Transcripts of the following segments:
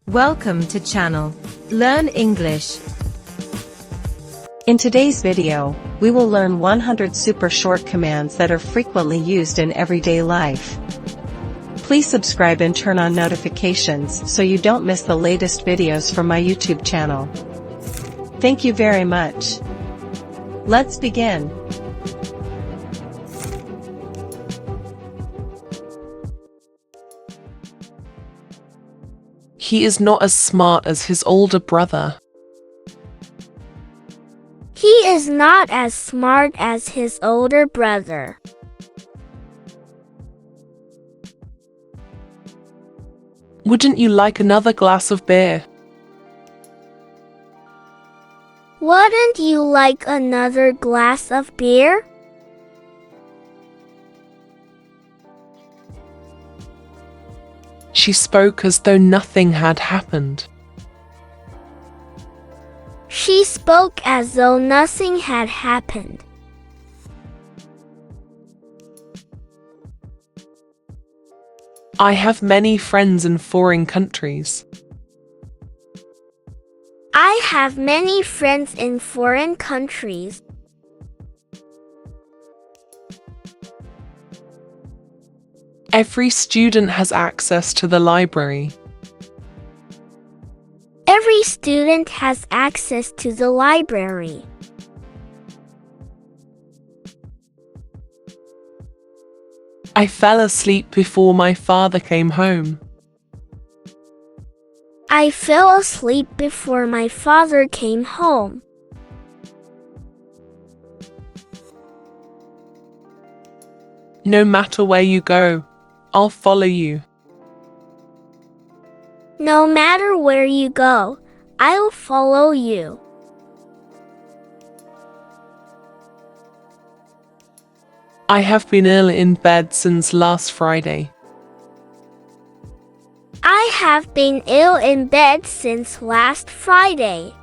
Welcome to channel Learn English. In today's video, we will learn 100 super short commands that are frequently used in everyday life. Please subscribe and turn on notifications so you don't miss the latest videos from my YouTube channel. Thank you very much. Let's begin. He is not as smart as his older brother. He is not as smart as his older brother. Wouldn't you like another glass of beer? Wouldn't you like another glass of beer? She spoke as though nothing had happened. She spoke as though nothing had happened. I have many friends in foreign countries. I have many friends in foreign countries. Every student has access to the library. Every student has access to the library. I fell asleep before my father came home. I fell asleep before my father came home. No matter where you go, I'll follow you. No matter where you go, I'll follow you. I have been ill in bed since last Friday. I have been ill in bed since last Friday.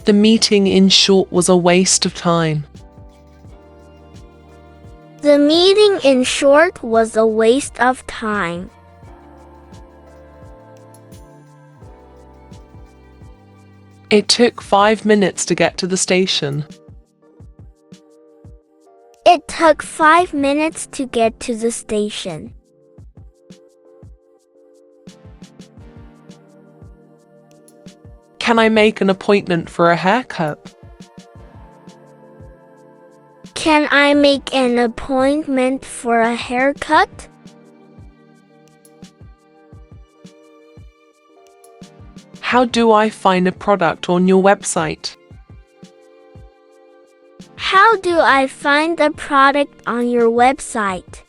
The meeting, in short, was a waste of time. The meeting, in short, was a waste of time. It took 5 minutes to get to the station. It took 5 minutes to get to the station. Can I make an appointment for a haircut? Can I make an appointment for a haircut? How do I find a product on your website? How do I find the product on your website?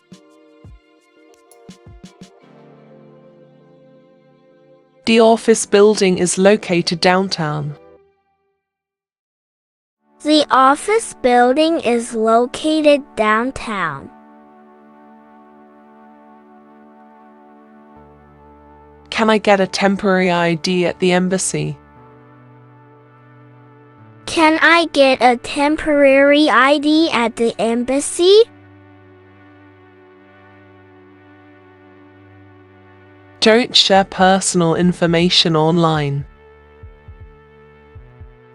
The office building is located downtown. The office building is located downtown. Can I get a temporary ID at the embassy? Can I get a temporary ID at the embassy? Don't share personal information online.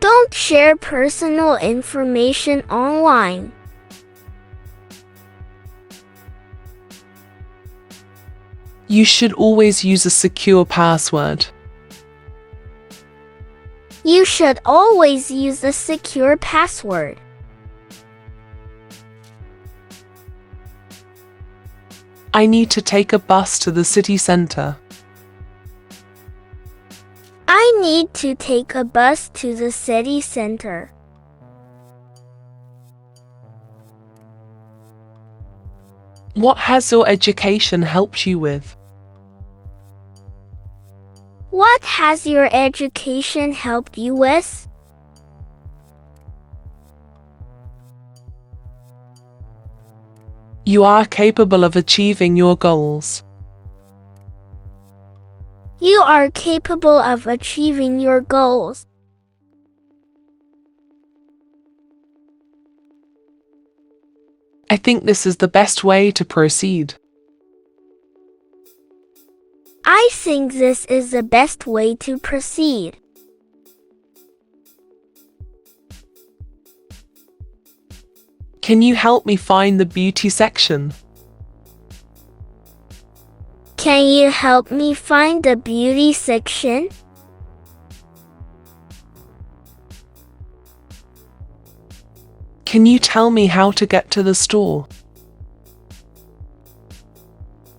Don't share personal information online. You should always use a secure password. You should always use a secure password. I need to take a bus to the city center. I need to take a bus to the city center. What has your education helped you with? What has your education helped you with? You are capable of achieving your goals. You are capable of achieving your goals. I think this is the best way to proceed. I think this is the best way to proceed. Can you help me find the beauty section? Can you help me find the beauty section? Can you tell me how to get to the store?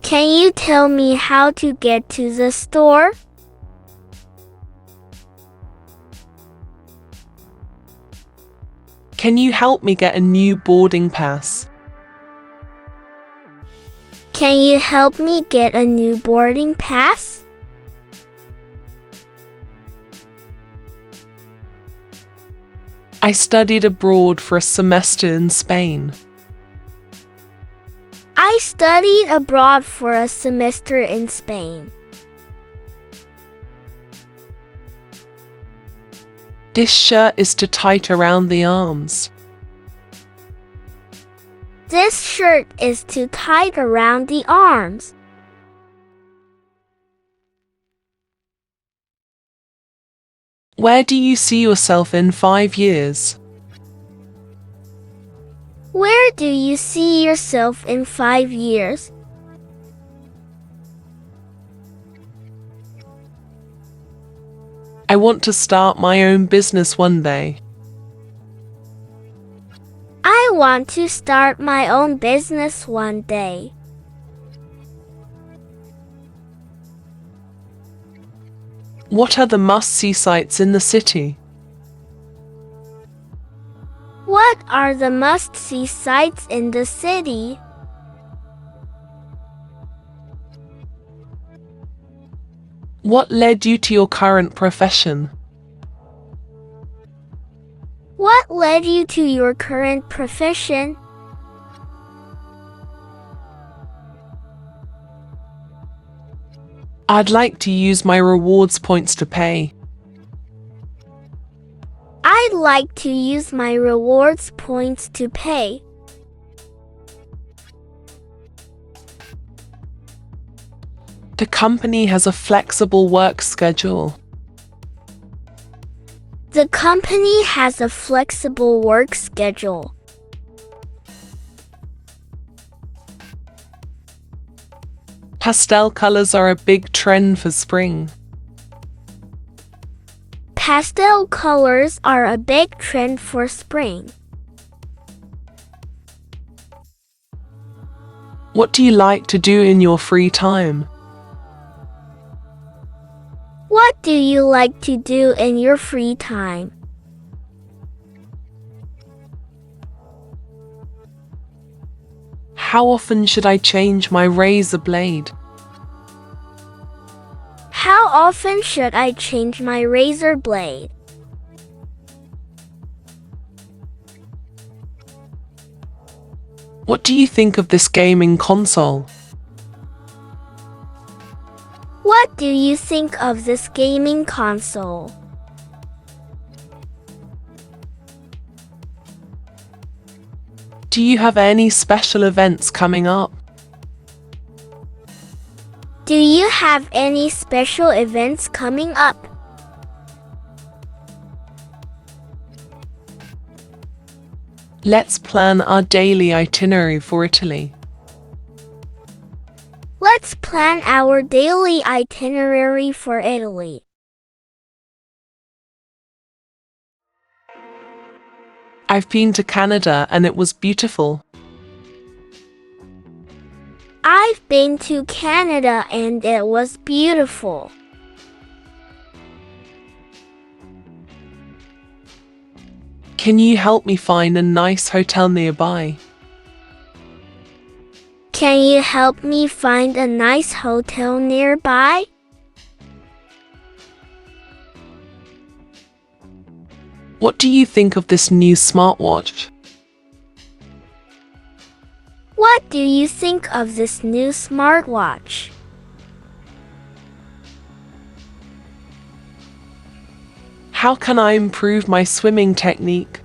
Can you tell me how to get to the store? Can you help me get a new boarding pass? Can you help me get a new boarding pass? I studied abroad for a semester in Spain. I studied abroad for a semester in Spain. This shirt is too tight around the arms. This shirt is too tight around the arms. Where do you see yourself in 5 years? Where do you see yourself in 5 years? I want to start my own business one day. I want to start my own business one day. What are the must-see sites in the city? What are the must-see sites in the city? What led you to your current profession? What led you to your current profession? I'd like to use my rewards points to pay. I'd like to use my rewards points to pay. The company has a flexible work schedule. The company has a flexible work schedule. Pastel colors are a big trend for spring. Pastel colors are a big trend for spring. What do you like to do in your free time? What do you like to do in your free time? How often should I change my razor blade? How often should I change my razor blade? What do you think of this gaming console? What do you think of this gaming console? Do you have any special events coming up? Do you have any special events coming up? Let's plan our daily itinerary for Italy. Let's plan our daily itinerary for Italy. I've been to Canada and it was beautiful. I've been to Canada and it was beautiful. Can you help me find a nice hotel nearby? Can you help me find a nice hotel nearby? What do you think of this new smartwatch? What do you think of this new smartwatch? How can I improve my swimming technique?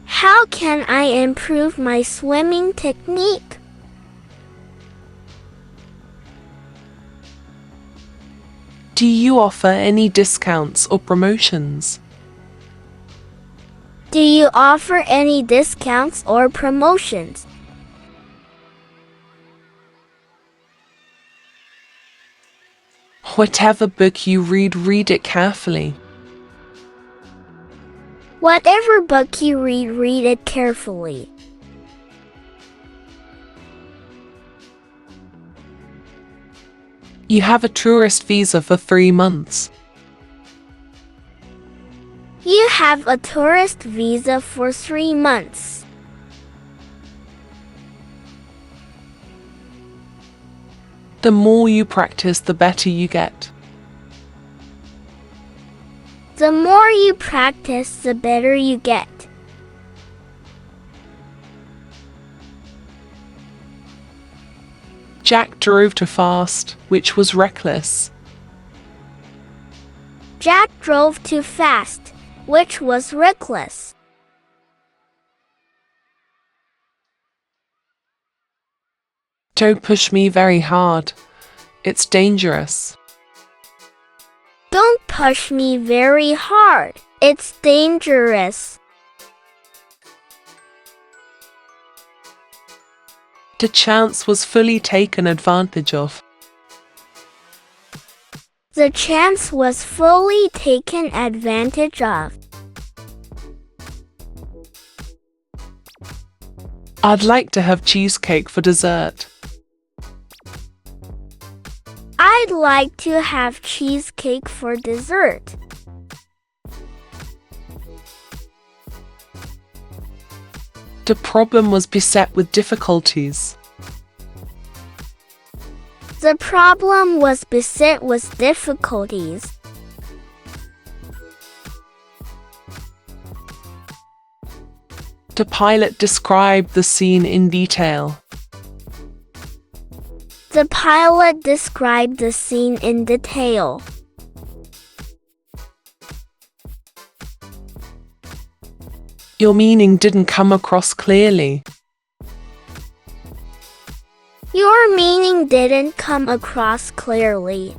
How can I improve my swimming technique? Do you offer any discounts or promotions? Do you offer any discounts or promotions? Whatever book you read it carefully. Whatever book you read it carefully. You have a tourist visa for 3 months. You have a tourist visa for 3 months. The more you practice, the better you get. The more you practice, the better you get. Jack drove too fast, which was reckless. Jack drove too fast, which was reckless. Don't push me very hard. It's dangerous. Don't push me very hard. It's dangerous. The chance was fully taken advantage of. The chance was fully taken advantage of. I'd like to have cheesecake for dessert. I'd like to have cheesecake for dessert. The problem was beset with difficulties. The problem was beset with difficulties. The pilot described the scene in detail. The pilot described the scene in detail. Your meaning didn't come across clearly. Your meaning didn't come across clearly.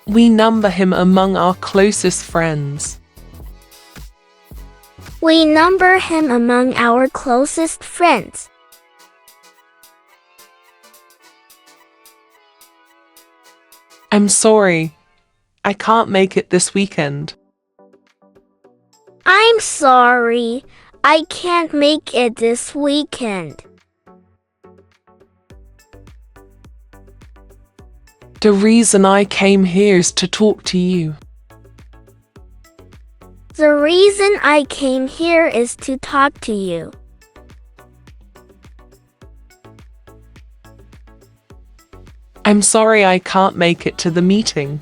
We number him among our closest friends. We number him among our closest friends. I'm sorry, I can't make it this weekend. I'm sorry, I can't make it this weekend. The reason I came here is to talk to you. The reason I came here is to talk to you. I'm sorry I can't make it to the meeting.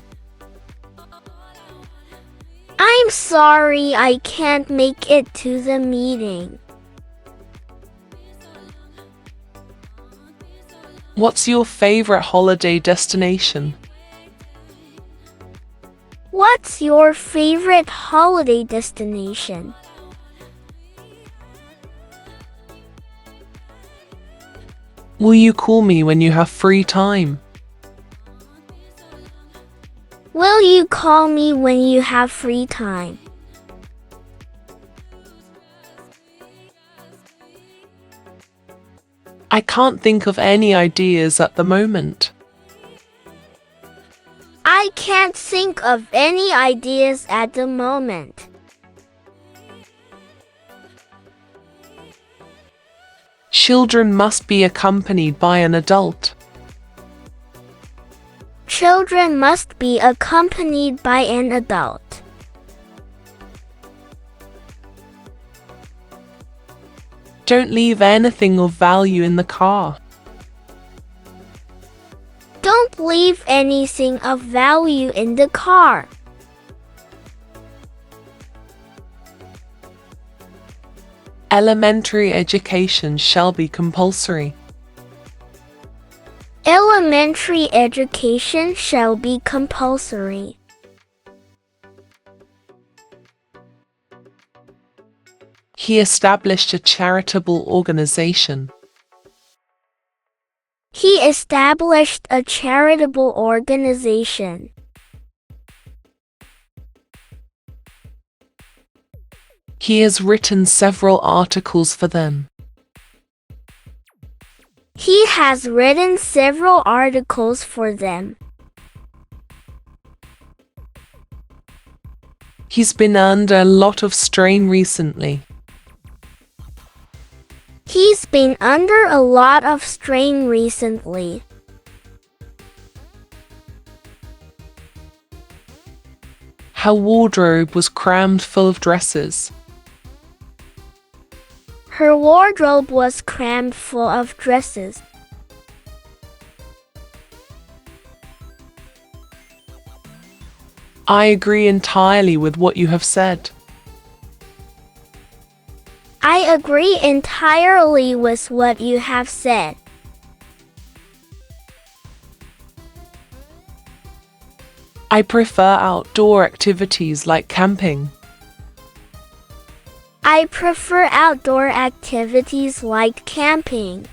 I'm sorry I can't make it to the meeting. What's your favorite holiday destination? What's your favorite holiday destination? Will you call me when you have free time? Will you call me when you have free time? I can't think of any ideas at the moment. I can't think of any ideas at the moment. Children must be accompanied by an adult. Children must be accompanied by an adult. Don't leave anything of value in the car. Don't leave anything of value in the car. Elementary education shall be compulsory. Elementary education shall be compulsory. He established a charitable organization. He established a charitable organization. He has written several articles for them. He has written several articles for them. He's been under a lot of strain recently. He's been under a lot of strain recently. Her wardrobe was crammed full of dresses. Her wardrobe was crammed full of dresses. I agree entirely with what you have said. I agree entirely with what you have said. I prefer outdoor activities like camping. I prefer outdoor activities like camping.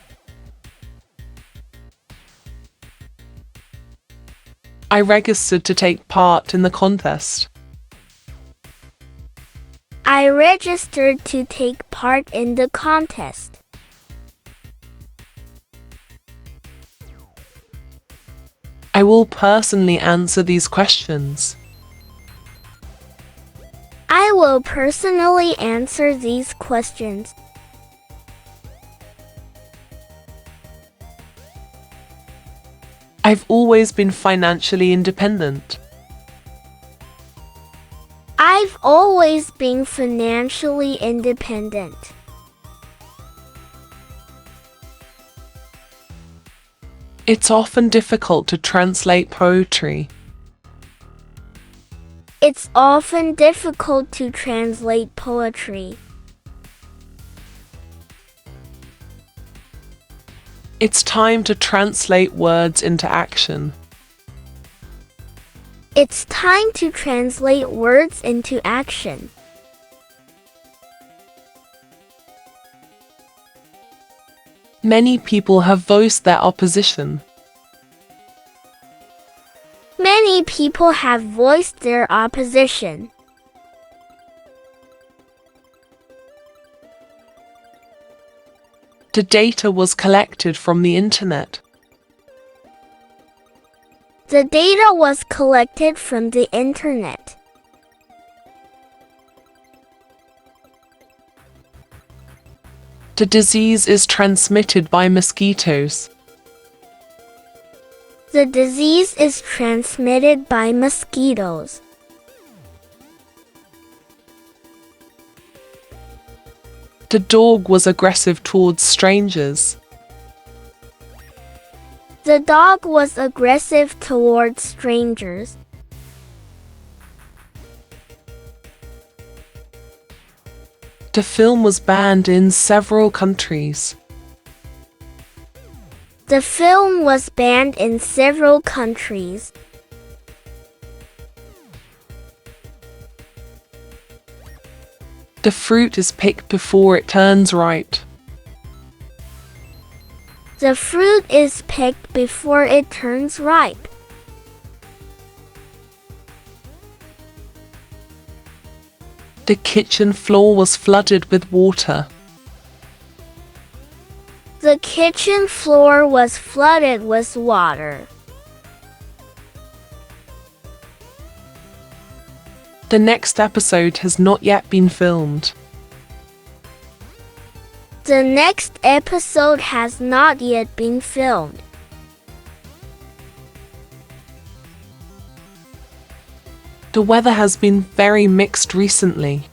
I registered to take part in the contest. I registered to take part in the contest. I will personally answer these questions. I will personally answer these questions. I've always been financially independent. I've always been financially independent. It's often difficult to translate poetry. It's often difficult to translate poetry. It's time to translate words into action. It's time to translate words into action. Many people have voiced their opposition. Many people have voiced their opposition. The data was collected from the internet. The data was collected from the internet. The disease is transmitted by mosquitoes. The disease is transmitted by mosquitoes. The dog was aggressive towards strangers. The dog was aggressive towards strangers. The film was banned in several countries. The film was banned in several countries. The fruit is picked before it turns ripe. The fruit is picked before it turns ripe. The kitchen floor was flooded with water. The kitchen floor was flooded with water. The next episode has not yet been filmed. The next episode has not yet been filmed. The weather has been very mixed recently.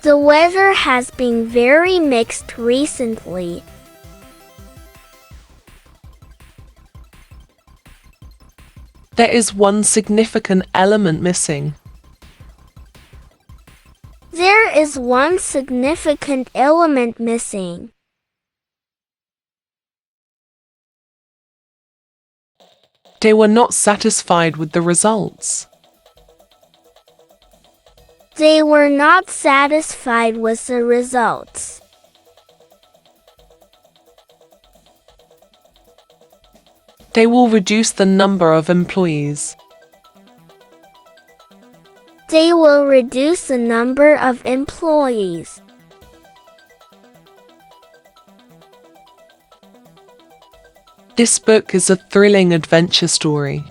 The weather has been very mixed recently. There is one significant element missing. There is one significant element missing. They were not satisfied with the results. They were not satisfied with the results. They will reduce the number of employees. They will reduce the number of employees. This book is a thrilling adventure story.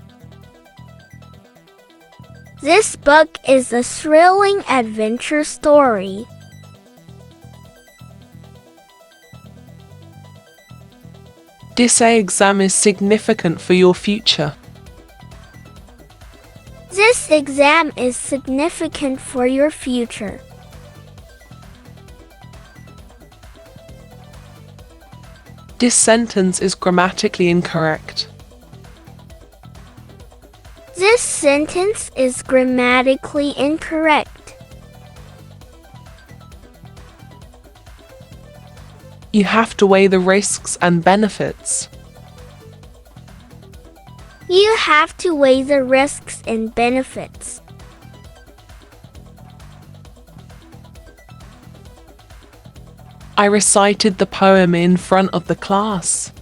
This book is a thrilling adventure story. This exam is significant for your future. This exam is significant for your future. This sentence is grammatically incorrect. This sentence is grammatically incorrect. You have to weigh the risks and benefits. You have to weigh the risks and benefits. I recited the poem in front of the class.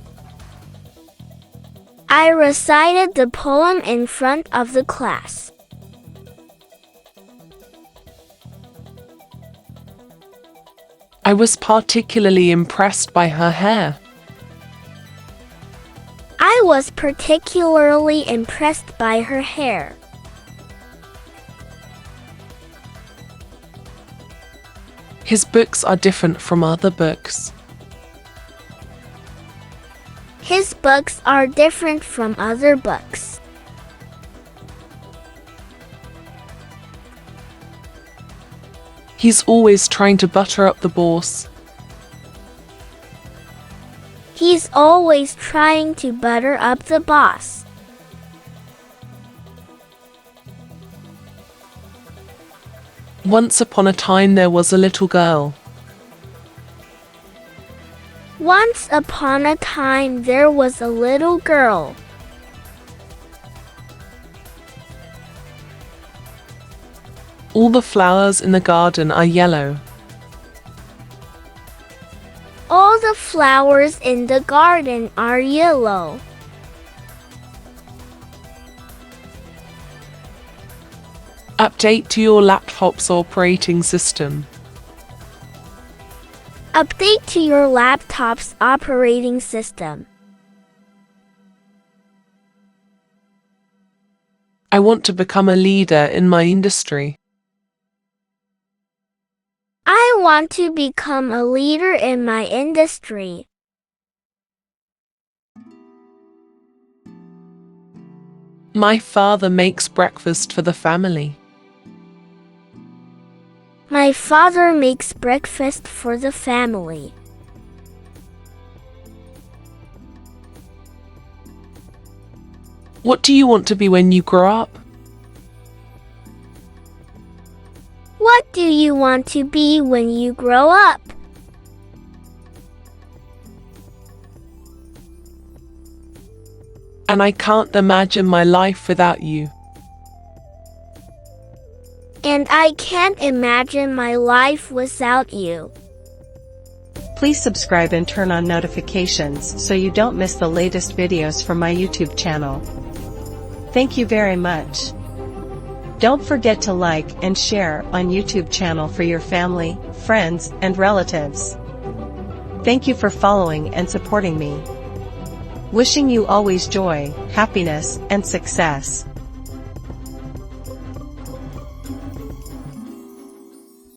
I recited the poem in front of the class. I was particularly impressed by her hair. I was particularly impressed by her hair. His books are different from other books. His books are different from other books. He's always trying to butter up the boss. He's always trying to butter up the boss. Once upon a time there was a little girl. Once upon a time there was a little girl. All the flowers in the garden are yellow. All the flowers in the garden are yellow. Update to your laptop's operating system. Update to your laptop's operating system. I want to become a leader in my industry. I want to become a leader in my industry. My father makes breakfast for the family. My father makes breakfast for the family. What do you want to be when you grow up? What do you want to be when you grow up? And I can't imagine my life without you. And I can't imagine my life without you. Please subscribe and turn on notifications so you don't miss the latest videos from my YouTube channel. Thank you very much. Don't forget to like and share on YouTube channel for your family, friends, and relatives. Thank you for following and supporting me. Wishing you always joy, happiness, and success.